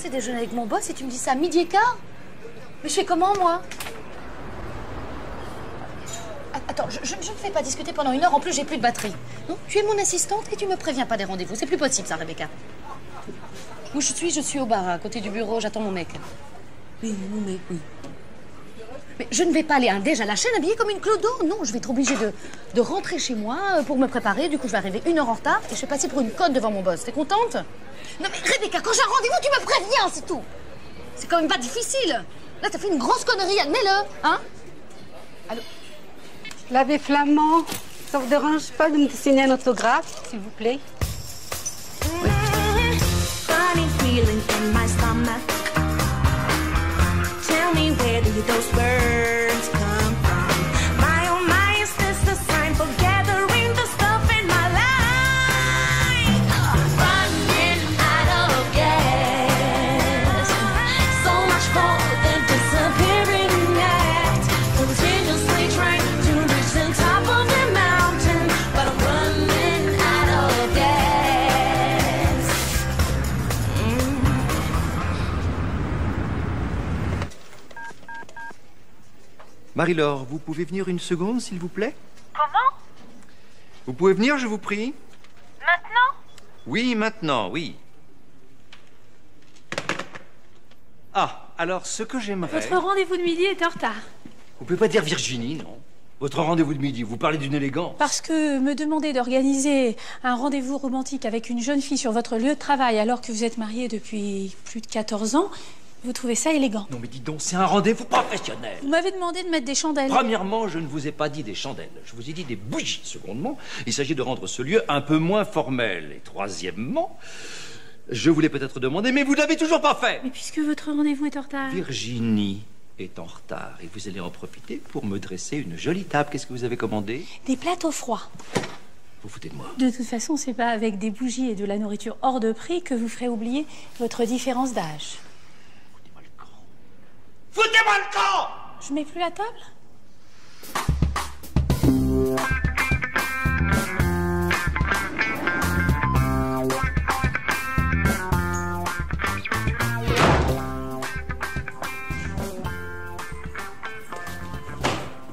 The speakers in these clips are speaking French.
censée déjeuner avec mon boss et tu me dis ça à 12h15? Mais je fais comment, moi? Attends, je ne fais pas discuter pendant 1 heure, en plus j'ai plus de batterie. Non, tu es mon assistante et tu me préviens pas des rendez-vous. C'est plus possible ça, Rebecca. Où je suis au bar, à côté du bureau, j'attends mon mec. Oui. Mais je ne vais pas aller à un déj à la chaîne habillée comme une clodo. Non, je vais être obligée de rentrer chez moi pour me préparer. Du coup, je vais arriver 1 heure en retard et je vais passer pour une conne devant mon boss. T'es contente? Non mais Rebecca, quand j'ai un rendez-vous, tu me préviens, c'est tout. C'est quand même pas difficile. Là, t'as fait une grosse connerie, admets-le, hein? Allô? L'abbé Flamand, ça vous dérange pas de me signer un autographe, s'il vous plaît? Oui. Funny feeling in my stomach. Tell me where do those words come from? My oh my, is this a sign for gathering the stuff in my life? Running out of gas. So much more than disappearing act. Continuously trying to reach the top of the mountain, but I'm running out of gas. Marie-Laure, vous pouvez venir 1 seconde, s'il vous plaît? Comment? Vous pouvez venir, je vous prie? Maintenant? Oui, maintenant, oui. Ah, alors, ce que j'aimerais... Votre rendez-vous de midi est en retard. Vous pouvez pas dire Virginie, non? Votre rendez-vous de midi, vous parlez d'une élégance. Parce que me demander d'organiser un rendez-vous romantique avec une jeune fille sur votre lieu de travail alors que vous êtes marié depuis plus de 14 ans, vous trouvez ça élégant. Non mais dis donc, c'est un rendez-vous professionnel. Vous m'avez demandé de mettre des chandelles. Premièrement, je ne vous ai pas dit des chandelles, je vous ai dit des bougies. Secondement, il s'agit de rendre ce lieu un peu moins formel. Et troisièmement, je voulais peut-être demander, mais vous ne l'avez toujours pas fait. Mais puisque votre rendez-vous est en retard... Virginie est en retard et vous allez en profiter pour me dresser une jolie table. Qu'est-ce que vous avez commandé? Des plateaux froids. Vous foutez de moi. De toute façon, c'est pas avec des bougies et de la nourriture hors de prix que vous ferez oublier votre différence d'âge. Foutez-moi le camp. Foutez-moi le camp! Je mets plus la table?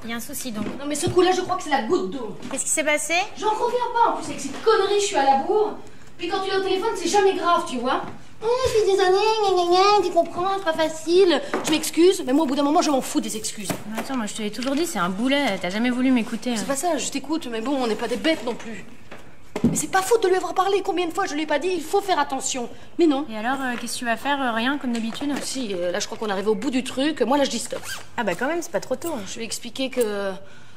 Il y a un souci donc. Non mais ce coup-là, je crois que c'est la goutte d'eau. Qu'est-ce qui s'est passé? J'en reviens pas, en plus avec cette connerie, je suis à la bourre. Puis quand tu es au téléphone, c'est jamais grave, tu vois. Je suis désolée, tu comprends, c'est pas facile. Je m'excuse, mais moi au bout d'un moment, je m'en fous des excuses. Mais attends, moi je te l'ai toujours dit, c'est un boulet, t'as jamais voulu m'écouter. C'est pas ça, je t'écoute, mais bon, on n'est pas des bêtes non plus. Mais c'est pas faute de lui avoir parlé, combien de fois je lui ai pas dit, il faut faire attention. Mais non. Et alors, qu'est-ce que tu vas faire? Rien, comme d'habitude? Si, là je crois qu'on est arrivé au bout du truc, moi là je dis stop. Ah bah quand même, c'est pas trop tôt. Je vais expliquer que...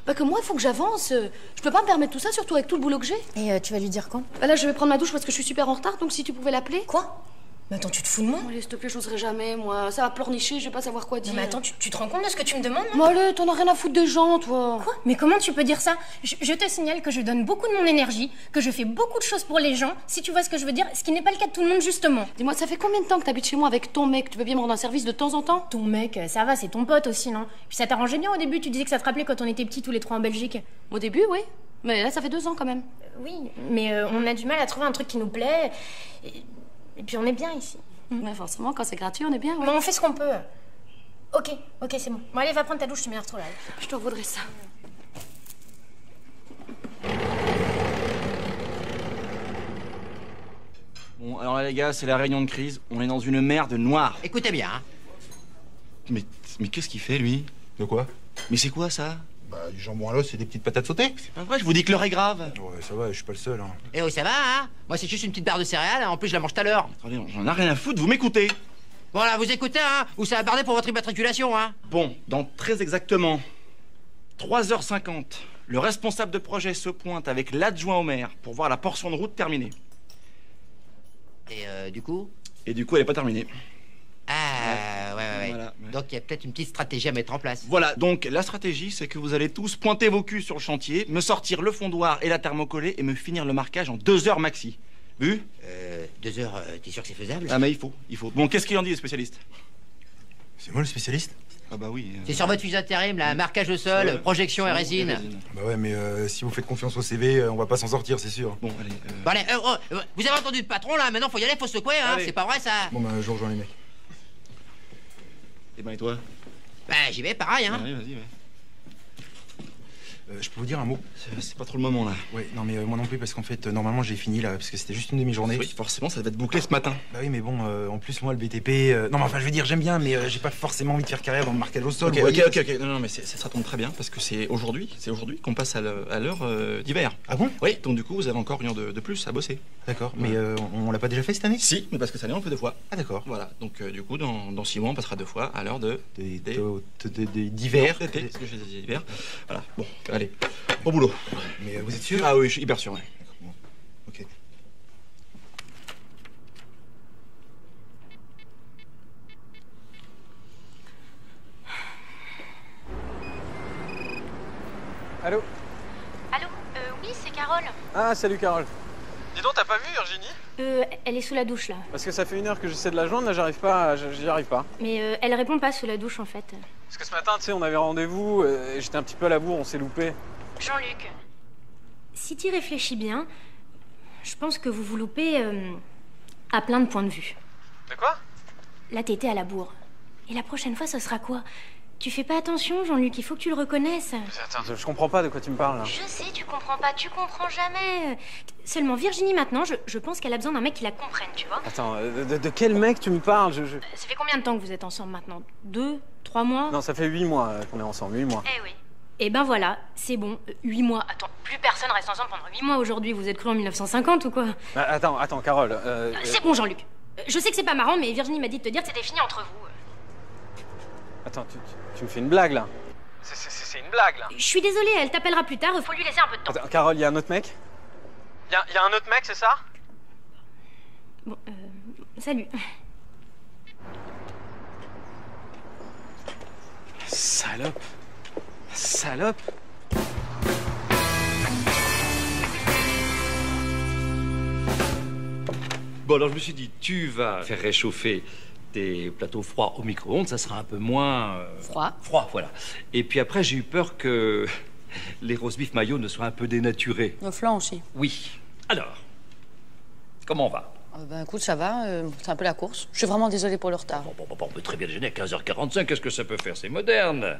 Bah que moi, il faut que j'avance. Je peux pas me permettre tout ça, surtout avec tout le boulot que j'ai. Et tu vas lui dire quand? Bah là, je vais prendre ma douche parce que je suis super en retard, donc si tu pouvais l'appeler. Quoi? Mais attends, tu te fous de moi? Allez, s'il te plaît, j'oserais jamais, moi. Ça va pleurnicher, je vais pas savoir quoi dire. Non mais attends, tu te rends compte de ce que tu me demandes? Mais allez, t'en as rien à foutre des gens, toi. Quoi? Mais comment tu peux dire ça? Je te signale que je donne beaucoup de mon énergie, que je fais beaucoup de choses pour les gens, si tu vois ce que je veux dire, ce qui n'est pas le cas de tout le monde justement. Dis-moi, ça fait combien de temps que t'habites chez moi avec ton mec? Tu veux bien me rendre un service de temps en temps? Ton mec, ça va, c'est ton pote aussi, non? Puis ça t'arrangeait bien au début, tu disais que ça te rappelait quand on était petits tous les trois en Belgique. Au début, oui. Mais là, ça fait 2 ans quand même. Oui, mais on a du mal à trouver un truc qui nous plaît, et puis on est bien ici. Mais forcément, quand c'est gratuit, on est bien. Ouais. Bon, on fait ce qu'on peut. Ok, c'est bon. Bon, allez, va prendre ta douche, tu m'énerves trop là. Je te vaudrais ça. Bon, alors là, les gars, c'est la réunion de crise. On est dans une merde noire. Écoutez bien, hein. Mais qu'est-ce qu'il fait, lui? De quoi? Mais c'est quoi, ça? Bah, du jambon à l'os et des petites patates sautées. C'est pas vrai, je vous dis que l'heure est grave. Ouais, ça va, je suis pas le seul, hein. Eh oui, ça va, hein. Moi, c'est juste une petite barre de céréales, en plus, je la mange tout à l'heure. Attendez, j'en ai rien à foutre, vous m'écoutez? Bon, là, vous écoutez, hein, ou ça va barder pour votre immatriculation, hein. Bon, dans très exactement 3h50, le responsable de projet se pointe avec l'adjoint au maire pour voir la portion de route terminée. Et du coup? Et du coup, elle est pas terminée. Ah, ouais. Voilà, ouais. Donc, il y a peut-être une petite stratégie à mettre en place. Voilà, donc la stratégie, c'est que vous allez tous pointer vos culs sur le chantier, me sortir le fondoir et la thermocollée et me finir le marquage en 2 heures maxi. Vu? 2 heures, t'es sûr que c'est faisable? Ah, mais il faut. Bon, qu'est-ce qu'il en dit, les spécialistes? C'est moi le spécialiste? Ah bah oui. C'est sur votre fusil d'intérim, là, marquage au sol, Ouais. projection et résine. Bah ouais, mais si vous faites confiance au CV, on va pas s'en sortir, c'est sûr. Bon, allez. Bon, allez, vous avez entendu le patron, là, maintenant, faut y aller, faut secouer, hein. Allez. C'est pas vrai, ça? Bon, bah, je rejoins les mecs. Eh ben, et toi? Bah, j'y vais, pareil, hein. Ouais, vas-y, ouais. Je peux vous dire un mot? C'est pas trop le moment, là. Ouais, non mais moi non plus, parce qu'en fait, normalement j'ai fini là, parce que c'était juste une demi-journée. Oui, forcément, ça devait être bouclé ce matin. Bah oui, mais bon, en plus moi le BTP... Non mais enfin, je veux dire, j'aime bien, mais j'ai pas forcément envie de faire carrière dans le marquage au sol. Ok, vous voyez. ok. Non, mais ça tombe très bien, parce que c'est aujourd'hui qu'on passe à l'heure d'hiver. Ah bon? Oui, donc du coup, vous avez encore une heure de plus à bosser. D'accord, mais on l'a pas déjà fait cette année? Si, mais parce que cette année, on le fait 2 fois. Ah d'accord. Voilà, donc du coup, dans 6 mois, on passera 2 fois à l'heure d'hiver. d'été, parce que j'ai dit d'hiver. Voilà, bon, allez, au boulot. Mais vous êtes sûr? Ah oui, je suis hyper sûr, ouais. Bon, ok. Allô? Allô? Oui, c'est Carole. Ah, salut Carole. Dis donc, t'as pas vu Virginie? Elle est sous la douche là. Parce que ça fait 1 heure que j'essaie de la joindre, là j'arrive pas, j'y arrive pas. Mais elle répond pas sous la douche en fait. Parce que ce matin, tu sais, on avait rendez-vous, j'étais un petit peu à la bourre, on s'est loupé. Jean-Luc, si t'y réfléchis bien, je pense que vous vous loupez à plein de points de vue. De quoi? Là, t'étais à la bourre. Et la prochaine fois, ce sera quoi? Tu fais pas attention, Jean-Luc, il faut que tu le reconnaisses. Attends, je comprends pas de quoi tu me parles là. Je sais, tu comprends pas, tu comprends jamais. Seulement Virginie maintenant, je pense qu'elle a besoin d'un mec qui la comprenne, tu vois. Attends, de quel mec tu me parles? Ça fait combien de temps que vous êtes ensemble maintenant? 2, 3 mois? Non, ça fait 8 mois qu'on est ensemble, 8 mois. Eh oui. Et ben voilà, c'est bon, 8 mois. Attends, plus personne reste ensemble pendant 8 mois aujourd'hui, vous êtes cru en 1950 ou quoi? Bah, attends, Carole. C'est bon, Jean-Luc. Je sais que c'est pas marrant, mais Virginie m'a dit de te dire que c'était fini entre vous. Attends, tu me fais une blague là? C'est une blague là? Je suis désolée, elle t'appellera plus tard, faut lui laisser un peu de temps. Attends, Carole, y a un autre mec? Y a un autre mec, c'est ça? Bon, salut. Salope. Salope. Bon, alors je me suis dit, tu vas faire réchauffer tes plateaux froids au micro-ondes, ça sera un peu moins... Froid. Froid, voilà. Et puis après, j'ai eu peur que les roast beef mayo ne soient un peu dénaturés. Le flan aussi. Oui. Alors, comment on va? Ben écoute, ça va, c'est un peu la course. Je suis vraiment désolée pour le retard. Bon, on peut très bien déjeuner à 15h45, qu'est-ce que ça peut faire? C'est moderne.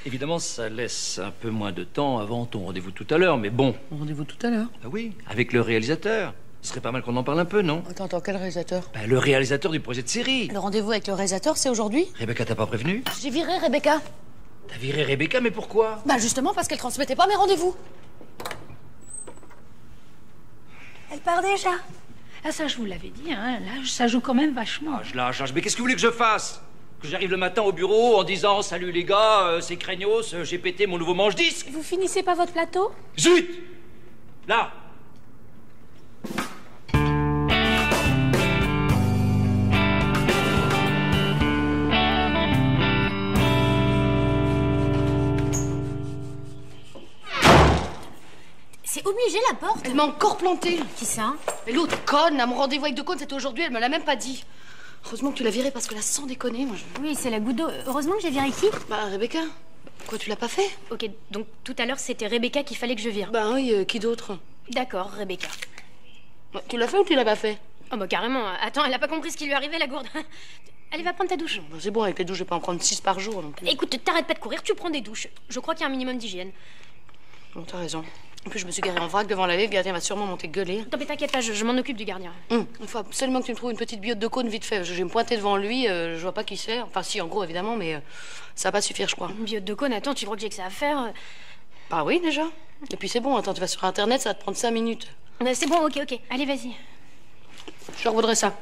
Évidemment, ça laisse un peu moins de temps avant ton rendez-vous tout à l'heure, mais bon. Rendez-vous tout à l'heure. Ah oui, avec le réalisateur. Ce serait pas mal qu'on en parle un peu, non? Attends, quel réalisateur? Ben, le réalisateur du projet de série. Le rendez-vous avec le réalisateur, c'est aujourd'hui? Rebecca t'a pas prévenu? J'ai viré Rebecca. T'as viré Rebecca, mais pourquoi? Bah justement parce qu'elle transmettait pas mes rendez-vous. Elle part déjà. Ah, ça, je vous l'avais dit, hein. Là, ça joue quand même vachement. Ah, je lâche. Mais qu'est-ce que vous voulez que je fasse? Que j'arrive le matin au bureau en disant salut les gars, c'est Craignos, j'ai pété mon nouveau manche-disque? Vous finissez pas votre plateau? Zut! Là! C'est obligé la porte. Elle m'a encore planté. Qui ça? Mais l'autre conne, à mon rendez-vous avec Decaunes, c'était aujourd'hui, elle me l'a même pas dit. Heureusement que tu l'as virée parce que là, sans déconner, moi je... Oui, c'est la goutte d'eau. Heureusement que j'ai viré qui? Bah Rebecca. Quoi, tu l'as pas fait? Ok, donc tout à l'heure c'était Rebecca qu'il fallait que je vire. Bah oui, qui d'autre? D'accord, Rebecca. Bah, tu l'as fait ou tu l'as pas fait? Oh bah carrément. Attends, elle a pas compris ce qui lui arrivait la gourde. Allez, va prendre ta douche. Bah, c'est bon, avec les douches, je vais pas en prendre 6 par jour non plus. Écoute, t'arrêtes pas de courir, tu prends des douches. Je crois qu'il y a un minimum d'hygiène. Bon, t'as raison. En plus, je me suis garée en vrac devant l'allée, le gardien va sûrement monter gueuler. Non mais t'inquiète pas, je m'en occupe du gardien. Il faut absolument que tu me trouves une petite biote de cône vite fait. Je vais me pointer devant lui, je vois pas qui c'est. Enfin, si, en gros, évidemment, mais ça va pas suffire, je crois. Une biote de cône, attends, tu crois que j'ai que ça à faire? Bah oui, déjà. Et puis c'est bon, attends, tu vas sur Internet, ça va te prendre 5 minutes. C'est bon, ok. Allez, vas-y. Je leur vaudrais ça.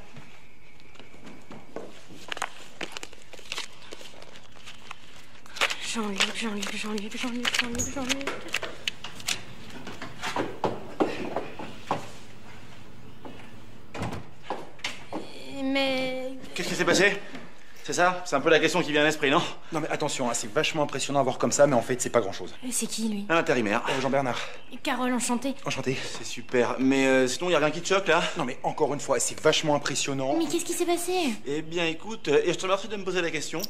Jean-Luc. Mais... Qu'est-ce qui s'est passé? C'est ça? C'est un peu la question qui vient à l'esprit, non? Non mais attention, hein, c'est vachement impressionnant à voir comme ça, mais en fait, c'est pas grand-chose. C'est qui, lui? Un intérimaire. Jean-Bernard. Carole, enchantée. Enchanté. C'est super. Mais sinon, y a rien qui te choque, là? Non mais encore une fois, c'est vachement impressionnant. Mais qu'est-ce qui s'est passé? Eh bien, écoute, et je te remercie de me poser la question.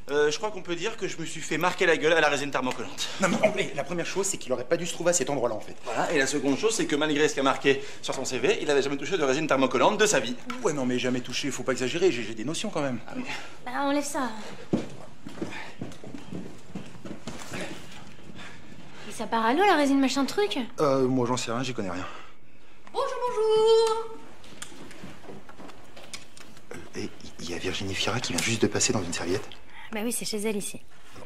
Je crois qu'on peut dire que je me suis fait marquer la gueule à la résine thermocollante. Non mais la première chose, c'est qu'il aurait pas dû se trouver à cet endroit-là, en fait. Voilà, et la seconde chose, c'est que malgré ce qu'il a marqué sur son CV, il avait jamais touché de résine thermocollante de sa vie. Ouais, non mais jamais touché, faut pas exagérer, j'ai des notions quand même. Ah oui. Bah, enlève ça. Ça part à l'eau, la résine machin truc? Moi j'en sais rien, j'y connais rien. Bonjour, bonjour. Et il y a Virginie Fira qui vient juste de passer dans une serviette. Bah oui, c'est chez elle ici.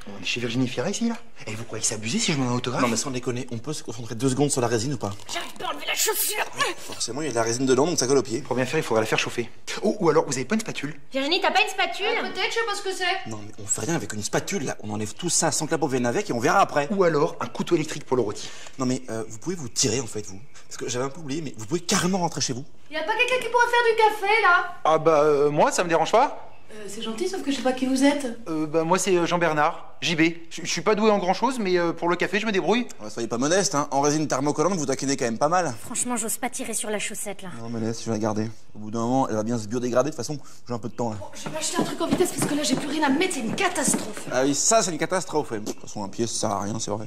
On est chez Virginie Fira ici, là? Et vous croyez que c'est abusé si je m'en ai un autographe? Non mais sans déconner, on peut se concentrer 2 secondes sur la résine ou pas? J'arrive pas à enlever la chaussure. Forcément, il y a de la résine dedans, donc ça colle au pied. Pour bien faire, il faudra la faire chauffer. Oh, ou alors, vous avez pas une spatule? Virginie, t'as pas une spatule? Peut-être, je sais pas ce que c'est. Non mais on fait rien avec une spatule, là. On enlève tout ça sans que la peau vienne avec et on verra après. Ou alors, un couteau électrique pour le rôti. Non mais vous pouvez vous tirer, en fait, vous. Parce que j'avais un peu oublié, mais vous pouvez carrément rentrer chez vous. Y a pas quelqu'un qui pourrait faire du café, là? Ah bah, moi, ça me dérange pas. C'est gentil, sauf que je sais pas qui vous êtes. Bah, moi, c'est Jean-Bernard, JB. Je suis pas doué en grand-chose, mais pour le café, je me débrouille. Ouais, soyez pas modeste, hein. En résine thermocollante, vous taquinez quand même pas mal. Franchement, j'ose pas tirer sur la chaussette, là. Non mais laisse, je vais la garder. Au bout d'un moment, elle va bien se biodégrader. De toute façon, j'ai un peu de temps, là. Je vais acheter un truc en vitesse parce que là, j'ai plus rien à me mettre, c'est une catastrophe. Ah oui, ça, c'est une catastrophe. Ouais. De toute façon, un pied, ça sert à rien, c'est vrai.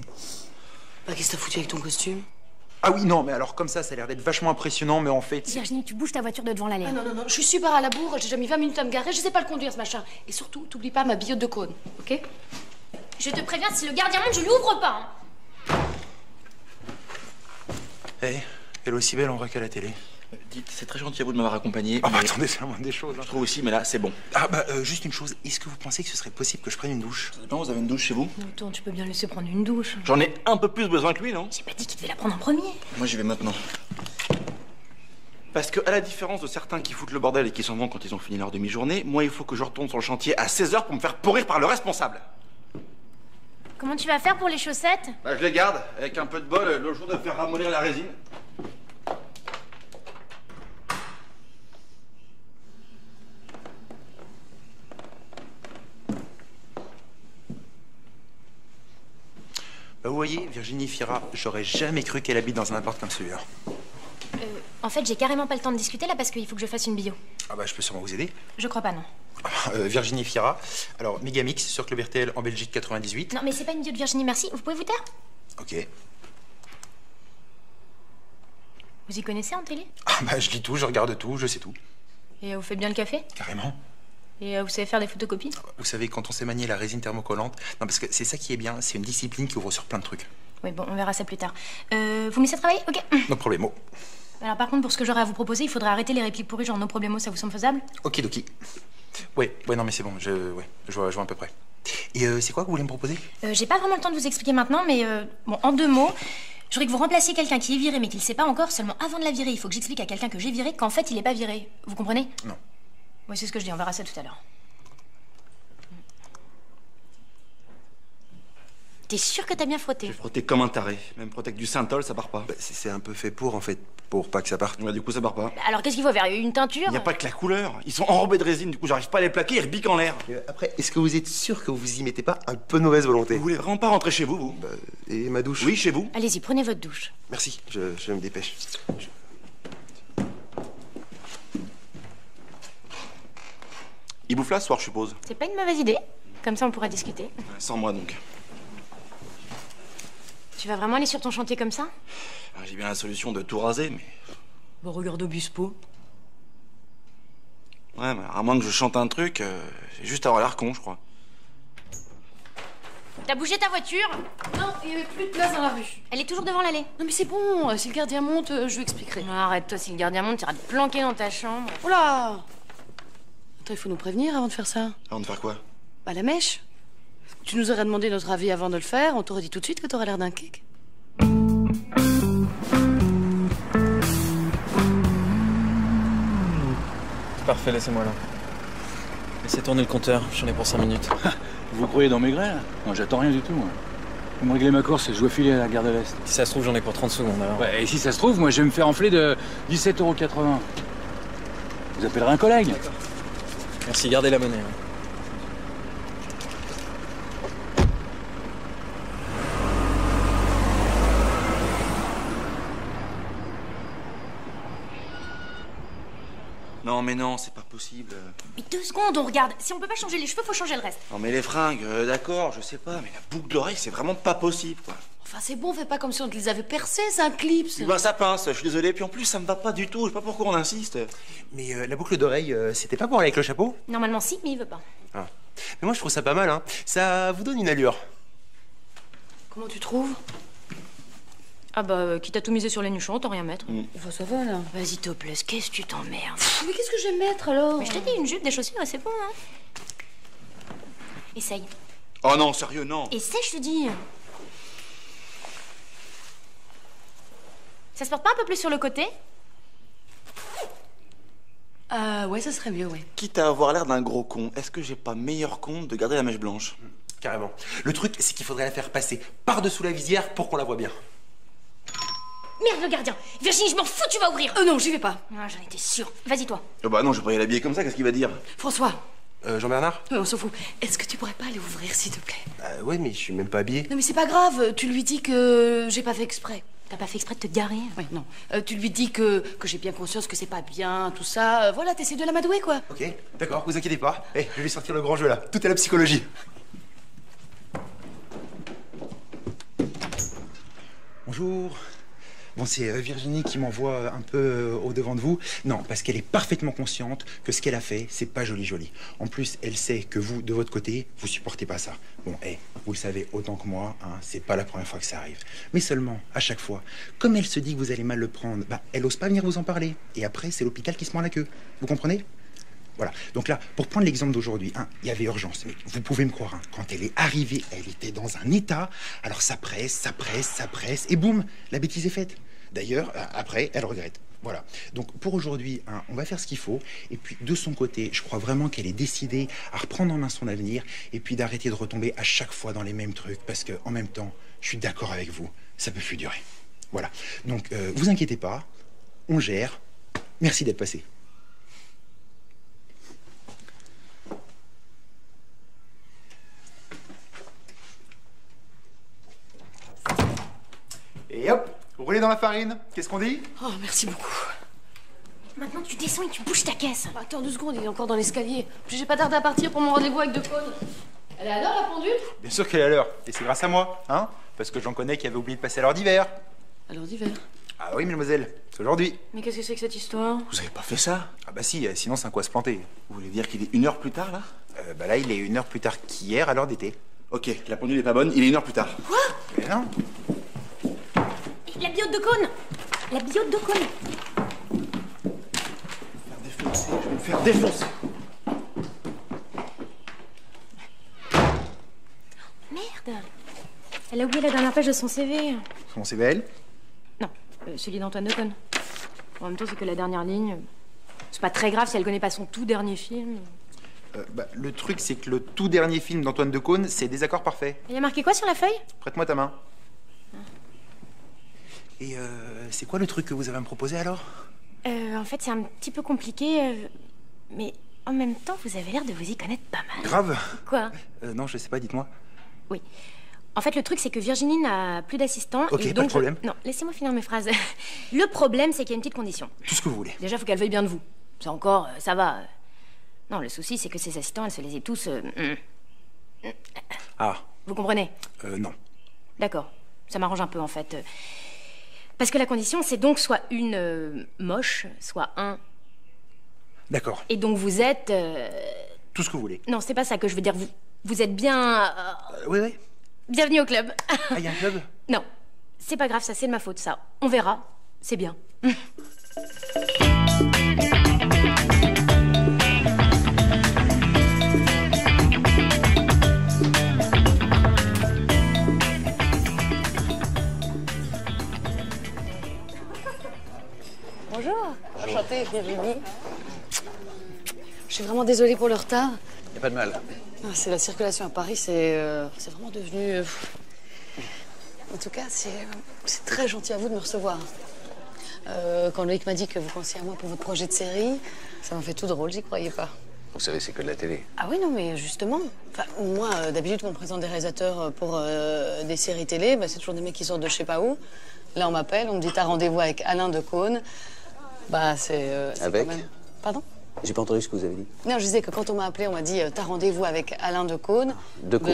Bah, qu'est-ce que t'as foutu avec ton costume? Ah oui, non, mais alors comme ça a l'air d'être vachement impressionnant, mais en fait... Virginie, tu bouges ta voiture de devant l'allée. Ah non, non, non, je suis super à la bourre, j'ai déjà mis 20 minutes à me garer, je sais pas le conduire ce machin. Et surtout, t'oublies pas ma billette de cône, ok? Je te préviens, si le gardien monte, je l'ouvre pas. Hé, elle est aussi belle en vrai qu'à la télé. Dites, c'est très gentil à vous de m'avoir accompagné. Ah bah mais- attendez, c'est la moindre des choses. Hein. Je trouve aussi, mais là, c'est bon. Ah bah, juste une chose, est-ce que vous pensez que ce serait possible que je prenne une douche? Ça dépend, vous avez une douche chez vous? Attends, tu peux bien laisser prendre une douche. J'en ai un peu plus besoin que lui, non? J'ai pas dit qu'il devait la prendre en premier. Moi, j'y vais maintenant. Parce que, à la différence de certains qui foutent le bordel et qui s'en vont quand ils ont fini leur demi-journée, moi, il faut que je retourne sur le chantier à 16h pour me faire pourrir par le responsable. Comment tu vas faire pour les chaussettes? Bah, je les garde, avec un peu de bol, le jour de faire ramollir la résine. Bah vous voyez, Virginie Fira, j'aurais jamais cru qu'elle habite dans un appart comme celui-là. En fait, j'ai carrément pas le temps de discuter là parce qu'il faut que je fasse une bio. Ah bah je peux sûrement vous aider. Je crois pas, non. Virginie Fira, alors Megamix sur Club RTL en Belgique 98. Non, mais c'est pas une bio de Virginie, merci. Vous pouvez vous taire? Ok. Vous y connaissez en télé? Ah bah je lis tout, je regarde tout, je sais tout. Et vous faites bien le café? Carrément. Et vous savez faire des photocopies? Vous savez, quand on sait manier la résine thermocollante, non parce que c'est ça qui est bien, c'est une discipline qui ouvre sur plein de trucs. Oui, bon, on verra ça plus tard. Vous me laissez travailler? Ok. No problemo. Alors par contre, pour ce que j'aurais à vous proposer, il faudrait arrêter les répliques pourries genre no problemo, ça vous semble faisable? Ok, doki. Ouais, non mais c'est bon, je vois à peu près. Et c'est quoi que vous voulez me proposer? J'ai pas vraiment le temps de vous expliquer maintenant, mais bon, en 2 mots, je voudrais que vous remplaciez quelqu'un qui est viré mais qui le sait pas encore. Seulement avant de la virer, il faut que j'explique à quelqu'un que j'ai viré qu'en fait il est pas viré. Vous comprenez? Non. Oui, c'est ce que je dis, on verra ça tout à l'heure. T'es sûr que t'as bien frotté? J'ai frotté comme un taré. Même frotté avec du Synthol, ça part pas. Bah, c'est un peu fait pour en fait, pour pas que ça parte. Ouais, du coup, ça part pas. Alors qu'est-ce qu'il faut faire? Une teinture? Il n'y a pas que la couleur. Ils sont enrobés de résine, du coup, j'arrive pas à les plaquer, ils rebiquent en l'air. Après, est-ce que vous êtes sûr que vous y mettez pas un peu de mauvaise volonté? Vous voulez vraiment pas rentrer chez vous, vous? Bah, et ma douche? Oui, chez vous. Allez-y, prenez votre douche. Merci, je me dépêche. Il bouffe là ce soir, je suppose. C'est pas une mauvaise idée. Comme ça, on pourra discuter. Ouais, sans moi, donc. Tu vas vraiment aller sur ton chantier comme ça? Ah, j'ai bien la solution de tout raser, mais... Bon, regarde Obispo. Ouais, mais à moins que je chante un truc, j'ai juste à avoir l'air con, je crois. T'as bougé ta voiture? Non, il y avait plus de place dans la rue. Elle est toujours devant l'allée. Non mais c'est bon, si le gardien monte, je lui expliquerai. Arrête-toi, si le gardien monte, tu iras te planquer dans ta chambre. Oh là! Attends, il faut nous prévenir avant de faire ça. Avant de faire quoi? Bah la mèche. Tu nous aurais demandé notre avis avant de le faire, on t'aurait dit tout de suite que t'aurais l'air d'un kick. Parfait, laissez-moi là. Laissez tourner le compteur, j'en ai pour 5 minutes. Vous croyez dans mes grès, là? Moi, j'attends rien du tout, moi. Vous me réglez ma course et je dois filer à la gare de l'Est. Si ça se trouve, j'en ai pour 30 secondes alors. Ouais, et si ça se trouve, moi, je vais me faire enfler de 17,80 €. Vous appellerez un collègue. Merci, gardez la monnaie. hein. Non, mais non, c'est pas possible. Mais 2 secondes, on regarde. Si on peut pas changer les cheveux, faut changer le reste. Non, mais les fringues, d'accord, je sais pas, mais la boucle d'oreille, c'est vraiment pas possible, quoi. Enfin c'est bon, fais pas comme si on te les avait percés, c'est un clip. Puis ben, ça pince, je suis désolé, puis en plus, ça me va pas du tout, je sais pas pourquoi on insiste. Mais la boucle d'oreille, c'était pas pour aller avec le chapeau? Normalement, si, mais il veut pas. Ah. Mais moi, je trouve ça pas mal, hein. Ça vous donne une allure. Comment tu trouves? Ah bah, quitte à tout miser sur les nichons, autant rien mettre. Enfin, ça va, là. Vas-y, topless, qu'est-ce que tu t'emmerdes? Mais qu'est-ce que je vais mettre, alors? Mais je t'ai dit, une jupe, des chaussures, et c'est bon, hein. Essaye. Oh non, sérieux, non. Essaye, je te dis. Ça se porte pas un peu plus sur le côté? Ouais, ça serait mieux, ouais. Quitte à avoir l'air d'un gros con, est-ce que j'ai pas meilleur compte de garder la mèche blanche? Carrément. Le truc, c'est qu'il faudrait la faire passer par-dessous la visière pour qu'on la voie bien. Merde, le gardien! Virginie, je m'en fous, tu vas ouvrir! Non, j'y vais pas. Ah, j'en étais sûre. Vas-y, toi. Oh bah non, je vais pas y l'habiller comme ça, qu'est-ce qu'il va dire? François, Jean-Bernard? on s'en fout. Est-ce que tu pourrais pas aller ouvrir, s'il te plaît? Ouais, mais je suis même pas habillé. Non, mais c'est pas grave. Tu lui dis que j'ai pas fait exprès. T'as pas fait exprès de te garer? Ouais, non. Tu lui dis que j'ai bien conscience que c'est pas bien, tout ça. Voilà, t'essaies de l'amadouer, quoi. Ok, d'accord, vous inquiétez pas. Je vais lui sortir le grand jeu là. Tout est la psychologie. Bonjour. Bon, c'est Virginie qui m'envoie un peu au-devant de vous. Non, parce qu'elle est parfaitement consciente que ce qu'elle a fait, c'est pas joli. En plus, elle sait que vous, de votre côté, vous supportez pas ça. Bon, vous le savez autant que moi, hein, c'est pas la première fois que ça arrive. Mais seulement, à chaque fois, comme elle se dit que vous allez mal le prendre, elle ose pas venir vous en parler. Et après, c'est l'hôpital qui se mord la queue. Vous comprenez? Voilà. Donc là, pour prendre l'exemple d'aujourd'hui, il y avait urgence. Mais vous pouvez me croire, quand elle est arrivée, elle était dans un état. Alors ça presse, et boum, la bêtise est faite. D'ailleurs, après, elle regrette. Voilà. Donc pour aujourd'hui, on va faire ce qu'il faut. Et puis de son côté, je crois vraiment qu'elle est décidée à reprendre en main son avenir et puis d'arrêter de retomber à chaque fois dans les mêmes trucs. Parce que en même temps, je suis d'accord avec vous, ça peut plus durer. Voilà. Donc vous inquiétez pas, on gère. Merci d'être passé. Et hop, roulez dans la farine. Qu'est-ce qu'on dit? Oh, merci beaucoup. Maintenant, tu descends et tu bouges ta caisse. Attends 2 secondes, il est encore dans l'escalier. Puis j'ai pas tardé à partir pour mon rendez-vous avec Decaune. Elle est à l'heure, la pendule? Bien sûr qu'elle est à l'heure. Et c'est grâce à moi, hein? Parce que j'en connais qui avaient oublié de passer à l'heure d'hiver. À l'heure d'hiver? Ah oui, mademoiselle, c'est aujourd'hui. Mais qu'est-ce que c'est que cette histoire? Vous avez pas fait ça? Ah bah si, sinon c'est un quoi se planter. Vous voulez dire qu'il est 1 heure plus tard, là? Bah là, il est 1 heure plus tard qu'hier à l'heure d'été. Ok, la pendule est pas bonne, il est 1 heure plus tard. Quoi? Mais non. La biote de cône! La biote de cône! Je vais me faire défoncer. Merde! Elle a oublié la dernière page de son CV. Son CV à elle? Non, celui d'Antoine Decaune. En même temps, c'est que la dernière ligne. C'est pas très grave si elle connaît pas son tout dernier film. Le truc, c'est que le tout dernier film d'Antoine Decaune, c'est Désaccord parfait. Il y a marqué quoi sur la feuille? Prête-moi ta main. Et c'est quoi le truc que vous avez à me proposer alors? En fait, c'est un petit peu compliqué, mais en même temps, vous avez l'air de vous y connaître pas mal. Grave. Quoi? Non, je sais pas, dites-moi. Oui. En fait, le truc, c'est que Virginie n'a plus d'assistant. Ok, et pas donc de problème. Non, laissez-moi finir mes phrases. Le problème, c'est qu'il y a une petite condition. Tout ce que vous voulez. Déjà, faut qu'elle veuille bien de vous. Ça encore, ça va. Non, le souci, c'est que ses assistants, elle se les est tous... Ah. Vous comprenez? Non. D'accord. Ça m'arrange un peu, en fait. Parce que la condition, c'est donc soit une moche, soit un... D'accord. Et donc vous êtes... Tout ce que vous voulez. Non, c'est pas ça que je veux dire. Vous êtes bien... Oui. Bienvenue au club. Ah, il y a un club? Non. C'est pas grave, ça, c'est de ma faute, ça. On verra. C'est bien. Bonjour. Enchantée, Virginie. Je suis vraiment désolée pour le retard. Y a pas de mal. C'est la circulation à Paris, c'est vraiment devenu... En tout cas, c'est très gentil à vous de me recevoir. Quand Loïc m'a dit que vous pensiez à moi pour votre projet de série, ça m'a fait tout drôle, j'y croyais pas. Vous savez, c'est que de la télé. Ah oui, non, mais justement. Enfin, moi, d'habitude, quand on présente des réalisateurs pour des séries télé, c'est toujours des mecs qui sortent de je sais pas où. Là, on m'appelle, on me dit t'as rendez-vous avec Alain Decaune. C'est avec quand même... Pardon? J'ai pas entendu ce que vous avez dit. Non, je disais que quand on m'a appelé, on m'a dit t'as rendez-vous avec Alain Decaune. Decaux.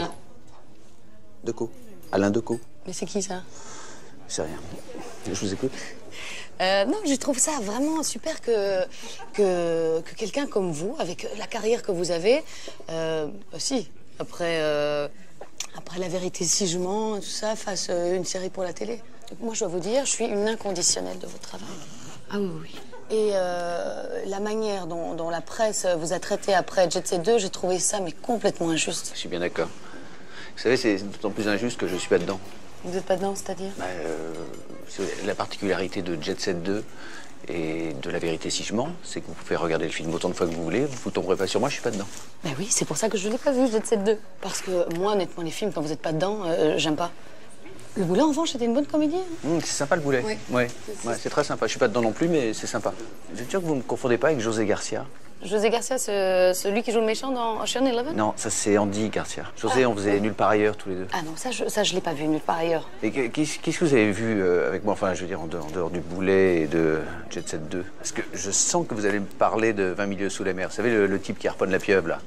Decaux. Alain Decaux. Mais c'est qui ça? C'est rien. Je vous écoute. Non, je trouve ça vraiment super que quelqu'un comme vous, avec la carrière que vous avez, après La Vérité si je mens, tout ça, fasse une série pour la télé. Moi, je dois vous dire, je suis une inconditionnelle de votre travail. Ah oui, oui. Et la manière dont la presse vous a traité après Jet Set 2, j'ai trouvé ça mais complètement injuste. Je suis bien d'accord. Vous savez, c'est d'autant plus injuste que je suis pas dedans. Vous n'êtes pas dedans, c'est-à-dire? La particularité de Jet Set 2 et de La Vérité si je mens, c'est que vous pouvez regarder le film autant de fois que vous voulez, vous tomberez pas sur moi, je suis pas dedans. Ben oui, c'est pour ça que je ne l'ai pas vu, Jet Set 2. Parce que moi, honnêtement, les films, quand vous n'êtes pas dedans, j'aime pas. Le Boulet, en revanche, c'était une bonne comédie. Hein. C'est sympa le Boulet. Oui. Ouais, c'est très sympa. Je suis pas dedans non plus, mais c'est sympa. Vous êtes sûr que vous me confondez pas avec José Garcia? José Garcia, celui qui joue le méchant dans Ocean Eleven? Non, ça c'est Andy Garcia. José, on faisait Nulle part ailleurs tous les deux. Ah non, ça je l'ai pas vu, nulle part ailleurs. Et qu'est-ce que vous avez vu avec moi, enfin je veux dire en dehors du Boulet et de Jet Set 2? Parce que je sens que vous allez me parler de 20 milieux sous la mer. Vous savez le type qui harponne la pieuvre là,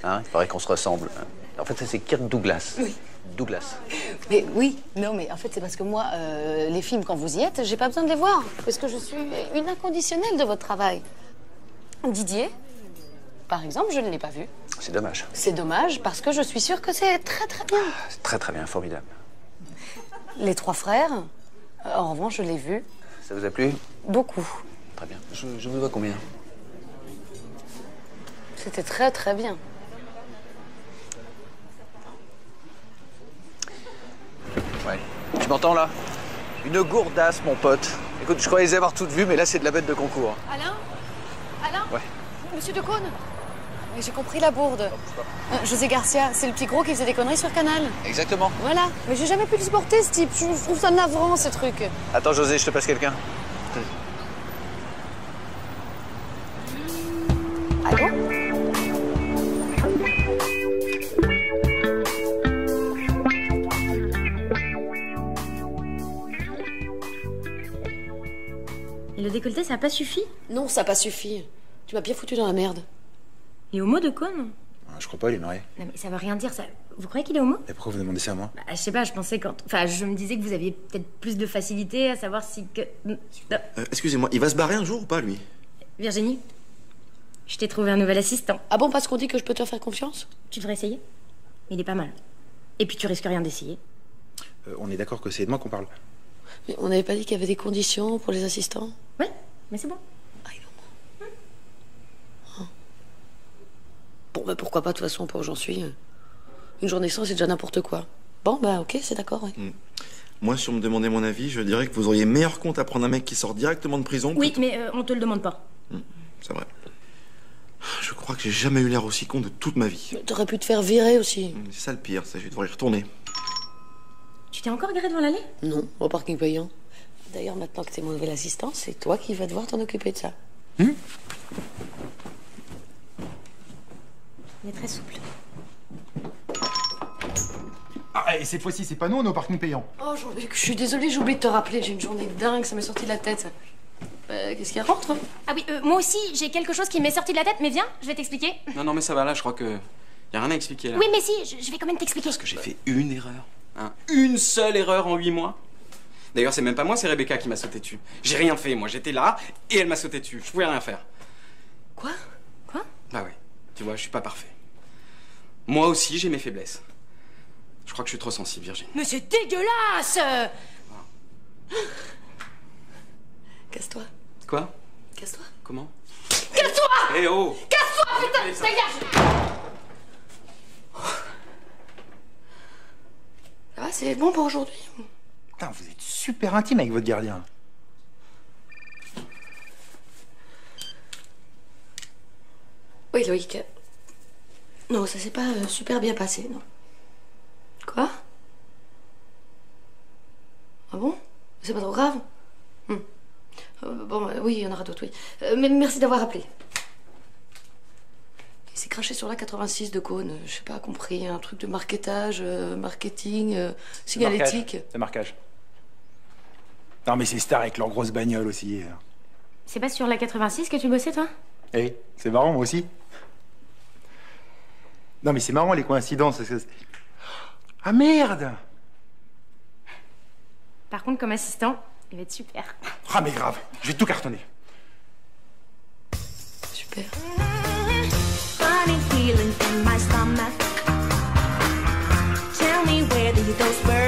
hein? Il paraît qu'on se ressemble. En fait ça c'est Kirk Douglas. Oui. Douglas. Mais oui, non mais en fait c'est parce que moi, les films quand vous y êtes, j'ai pas besoin de les voir. Parce que je suis une inconditionnelle de votre travail. Didier, par exemple, je ne l'ai pas vu. C'est dommage. C'est dommage parce que je suis sûre que c'est très très bien. C'est très très bien, formidable. Les Trois Frères, en revanche, je l'ai vu. Ça vous a plu? Beaucoup. Très bien. Je vous dois combien? C'était très très bien. Ouais. Tu m'entends là? Une gourdasse, mon pote. Écoute, je croyais les avoir toutes vues, mais là c'est de la bête de concours. Alain? Alain? Ouais. Monsieur Decaune? Mais j'ai compris la bourde. José Garcia, c'est le petit gros qui faisait des conneries sur Canal. Exactement. Voilà. Mais j'ai jamais pu le supporter, ce type. Je trouve ça navrant, ces trucs. Attends, José, je te passe quelqu'un. Allô? Et le décolleté, ça n'a pas suffi? Non, ça n'a pas suffi. Tu m'as bien foutu dans la merde. Il est homo de con? Je crois pas, il est marié. Non mais ça veut rien dire, ça. Vous croyez qu'il est homo? Et pourquoi vous demandez ça à moi? Bah, je sais pas, je pensais quand... Enfin, je me disais que vous aviez peut-être plus de facilité à savoir si que... Non. Excusez-moi, il va se barrer un jour ou pas, lui? Virginie, je t'ai trouvé un nouvel assistant. Ah bon, parce qu'on dit que je peux te faire confiance? Tu devrais essayer. Il est pas mal. Et puis tu risques rien d'essayer. On est d'accord que c'est de moi qu'on parle. Mais on n'avait pas dit qu'il y avait des conditions pour les assistants? Ouais, mais c'est bon. Bon, bah pourquoi pas, de toute façon, pas où j'en suis. Une journée sans, c'est déjà n'importe quoi. Bon, bah ok, c'est d'accord, ouais. Moi, si on me demandait mon avis, je dirais que vous auriez meilleur compte à prendre un mec qui sort directement de prison. Oui, mais on te le demande pas. C'est vrai. Je crois que j'ai jamais eu l'air aussi con de toute ma vie. T'aurais pu te faire virer aussi. C'est ça le pire, ça, je vais devoir y retourner. Tu t'es encore garé devant l'allée? Non, au parking payant. D'ailleurs, maintenant que t'es mon nouvel assistant, c'est toi qui vas devoir t'en occuper de ça. Il est très souple. Ah, et cette fois-ci, c'est pas nous, on est au parking payant. Oh, Jean-Luc, je suis désolée, j'ai oublié de te rappeler. J'ai une journée dingue, ça m'est sorti de la tête. Qu'est-ce qu'il rentre? Ah oui, moi aussi, j'ai quelque chose qui m'est sorti de la tête, mais viens, je vais t'expliquer. Non, mais ça va, là, je crois que... Y a rien à expliquer, là. Oui, mais si, je vais quand même t'expliquer. Parce que j'ai fait une erreur. Hein. Une seule erreur en 8 mois. D'ailleurs, c'est même pas moi, c'est Rebecca qui m'a sauté dessus. J'ai rien fait, moi, j'étais là, et elle m'a sauté dessus. Je pouvais rien faire. Quoi? Bah ouais, tu vois, je suis pas parfait. Moi aussi, j'ai mes faiblesses. Je crois que je suis trop sensible, Virginie. Mais c'est dégueulasse! Casse-toi. Quoi? Casse-toi. Comment? Casse-toi! Eh oh! Casse-toi, putain! Dégage! Ça va, c'est bon pour aujourd'hui? Putain, vous êtes super intime avec votre gardien. Oui, Loïc. Non, ça s'est pas super bien passé, non. Quoi? Ah bon? C'est pas trop grave? Bon, oui, il y en aura d'autres, oui. Mais merci d'avoir appelé. Il s'est craché sur la 86 de Cône. Je sais pas, compris. Un truc de marketage, marketing, signalétique. De marquage. Non, mais c'est star avec leur grosse bagnole aussi. C'est pas sur la 86 que tu bossais, toi? Eh, c'est marrant, moi aussi. Non, mais c'est marrant, les coïncidences. Ah, merde! Par contre, comme assistant, il va être super. Ah, mais grave, je vais tout cartonner. Super. Funny feeling in my stomach. Tell me where did those birds